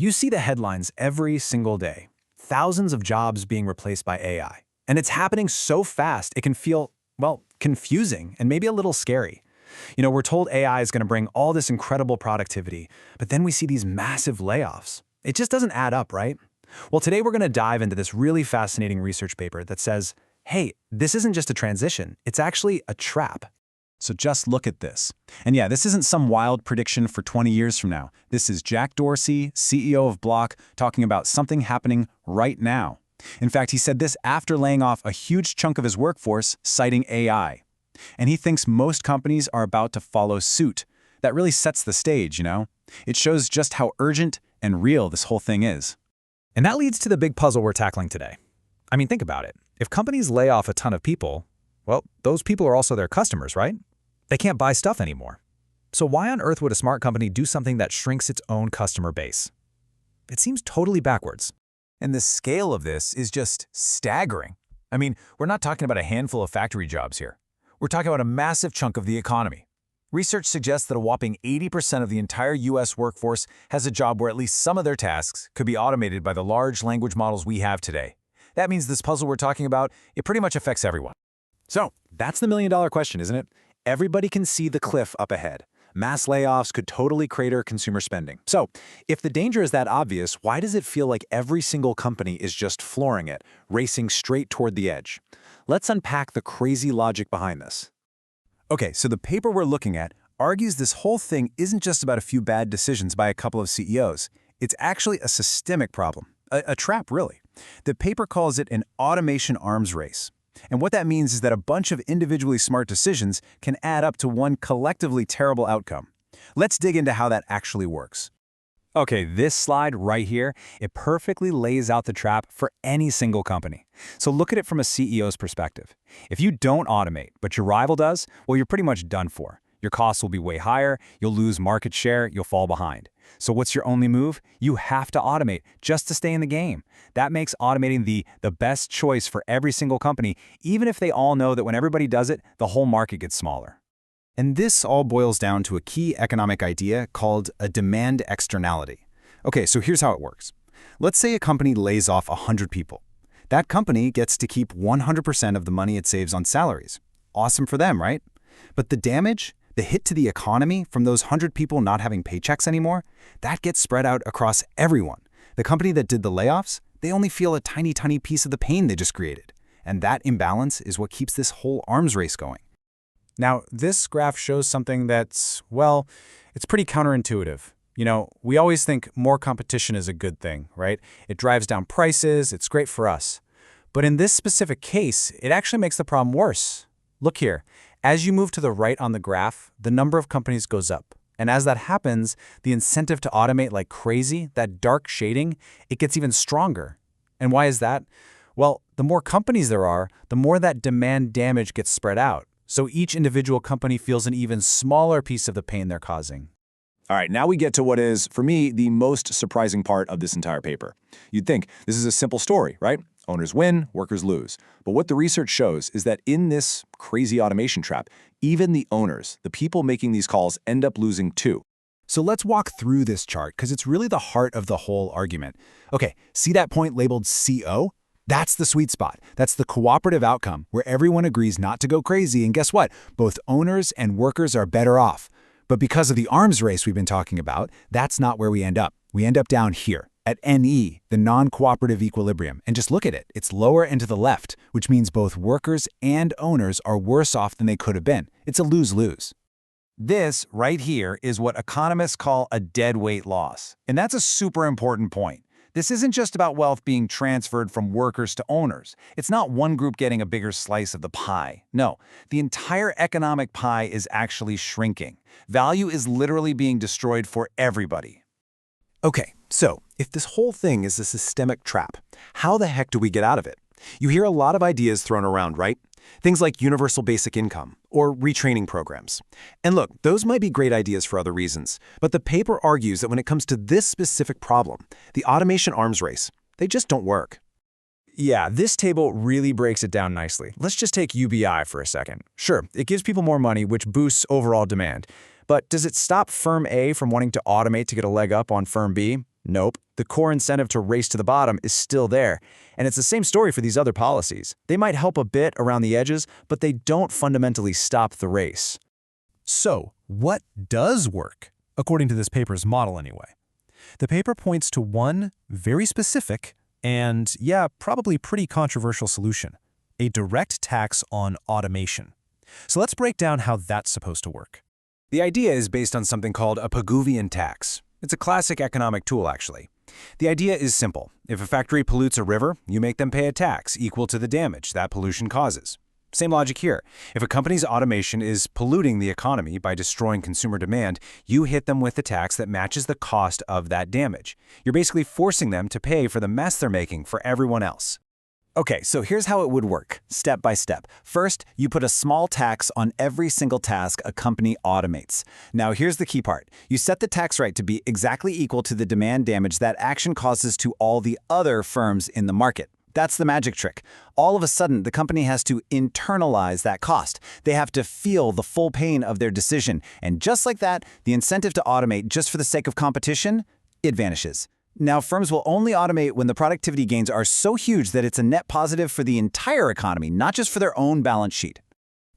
You see the headlines every single day. Thousands of jobs being replaced by AI. And it's happening so fast, it can feel, well, confusing and maybe a little scary. We're told AI is going to bring all this incredible productivity, but then we see these massive layoffs. It just doesn't add up, right? Well, today we're going to dive into this really fascinating research paper that says, hey, this isn't just a transition, it's actually a trap. So just look at this. And yeah, this isn't some wild prediction for 20 years from now. This is Jack Dorsey, CEO of Block, talking about something happening right now. In fact, he said this after laying off a huge chunk of his workforce, citing AI. And he thinks most companies are about to follow suit. That really sets the stage, It shows just how urgent and real this whole thing is. And that leads to the big puzzle we're tackling today. I mean, think about it. If companies lay off a ton of people, well, those people are also their customers, right? They can't buy stuff anymore. So why on earth would a smart company do something that shrinks its own customer base? It seems totally backwards. And the scale of this is just staggering. I mean, we're not talking about a handful of factory jobs here. We're talking about a massive chunk of the economy. Research suggests that a whopping 80% of the entire US workforce has a job where at least some of their tasks could be automated by the large language models we have today. That means this puzzle we're talking about, it pretty much affects everyone. So, that's the million-dollar question, isn't it? Everybody can see the cliff up ahead. Mass layoffs could totally crater consumer spending. So, if the danger is that obvious, why does it feel like every single company is just flooring it, racing straight toward the edge? Let's unpack the crazy logic behind this. Okay, so the paper we're looking at argues this whole thing isn't just about a few bad decisions by a couple of CEOs. It's actually a systemic problem, a trap, really. The paper calls it an automation arms race. And what that means is that a bunch of individually smart decisions can add up to one collectively terrible outcome. Let's dig into how that actually works. Okay, this slide right here, it perfectly lays out the trap for any single company. So look at it from a CEO's perspective. If you don't automate, but your rival does, well, you're pretty much done for. Your costs will be way higher, you'll lose market share, you'll fall behind. So what's your only move? You have to automate just to stay in the game. That makes automating the best choice for every single company, even if they all know that when everybody does it, the whole market gets smaller. And this all boils down to a key economic idea called a demand externality. Okay, so here's how it works. Let's say a company lays off 100 people. That company gets to keep 100% of the money it saves on salaries. Awesome for them, right? But the damage, the hit to the economy from those 100 people not having paychecks anymore, that gets spread out across everyone. The company that did the layoffs, they only feel a tiny, tiny piece of the pain they just created. And that imbalance is what keeps this whole arms race going. Now, this graph shows something that's, well, it's pretty counterintuitive. We always think more competition is a good thing, right? It drives down prices, it's great for us. But in this specific case, it actually makes the problem worse. Look here. As you move to the right on the graph, the number of companies goes up. And as that happens, the incentive to automate like crazy, that dark shading, it gets even stronger. And why is that? Well, the more companies there are, the more that demand damage gets spread out. So each individual company feels an even smaller piece of the pain they're causing. All right, now we get to what is, for me, the most surprising part of this entire paper. You'd think this is a simple story, right? Owners win, workers lose. But what the research shows is that in this crazy automation trap, even the owners, the people making these calls, end up losing too. So let's walk through this chart because it's really the heart of the whole argument. Okay, see that point labeled CO? That's the sweet spot. That's the cooperative outcome where everyone agrees not to go crazy, and guess what? Both owners and workers are better off. But because of the arms race we've been talking about, that's not where we end up. We end up down here, at NE, the non-cooperative equilibrium. And just look at it. It's lower and to the left, which means both workers and owners are worse off than they could have been. It's a lose-lose. This right here is what economists call a deadweight loss. And that's a super important point. This isn't just about wealth being transferred from workers to owners. It's not one group getting a bigger slice of the pie. No, the entire economic pie is actually shrinking. Value is literally being destroyed for everybody. Okay, so if this whole thing is a systemic trap, how the heck do we get out of it? You hear a lot of ideas thrown around, right? Things like universal basic income or retraining programs. And look, those might be great ideas for other reasons, but the paper argues that when it comes to this specific problem, the automation arms race, they just don't work. Yeah, this table really breaks it down nicely. Let's just take UBI for a second. Sure, it gives people more money, which boosts overall demand. But does it stop Firm A from wanting to automate to get a leg up on Firm B? Nope, the core incentive to race to the bottom is still there. And it's the same story for these other policies. They might help a bit around the edges, but they don't fundamentally stop the race. So, what does work, according to this paper's model anyway? The paper points to one very specific and, yeah, probably pretty controversial solution: a direct tax on automation. So let's break down how that's supposed to work. The idea is based on something called a Pigouvian tax. It's a classic economic tool, actually. The idea is simple. If a factory pollutes a river, you make them pay a tax equal to the damage that pollution causes. Same logic here. If a company's automation is polluting the economy by destroying consumer demand, you hit them with a tax that matches the cost of that damage. You're basically forcing them to pay for the mess they're making for everyone else. Okay, so here's how it would work, step by step. First, you put a small tax on every single task a company automates. Now, here's the key part. You set the tax rate to be exactly equal to the demand damage that action causes to all the other firms in the market. That's the magic trick. All of a sudden, the company has to internalize that cost. They have to feel the full pain of their decision. And just like that, the incentive to automate just for the sake of competition, it vanishes. Now, firms will only automate when the productivity gains are so huge that it's a net positive for the entire economy, not just for their own balance sheet.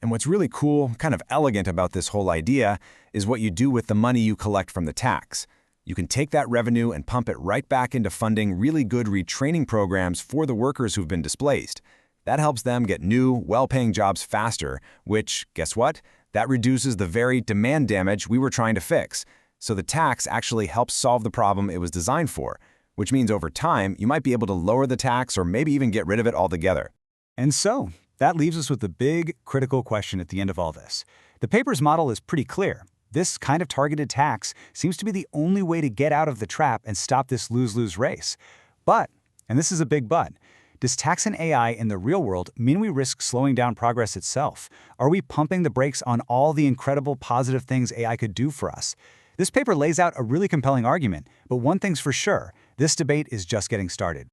And what's really cool, kind of elegant about this whole idea, is what you do with the money you collect from the tax. You can take that revenue and pump it right back into funding really good retraining programs for the workers who've been displaced. That helps them get new, well-paying jobs faster, which, guess what? That reduces the very demand damage we were trying to fix. So the tax actually helps solve the problem it was designed for, which means over time, you might be able to lower the tax or maybe even get rid of it altogether. And so, that leaves us with the big, critical question at the end of all this. The paper's model is pretty clear. This kind of targeted tax seems to be the only way to get out of the trap and stop this lose-lose race. But, and this is a big but, does taxing AI in the real world mean we risk slowing down progress itself? Are we pumping the brakes on all the incredible positive things AI could do for us? This paper lays out a really compelling argument, but one thing's for sure, this debate is just getting started.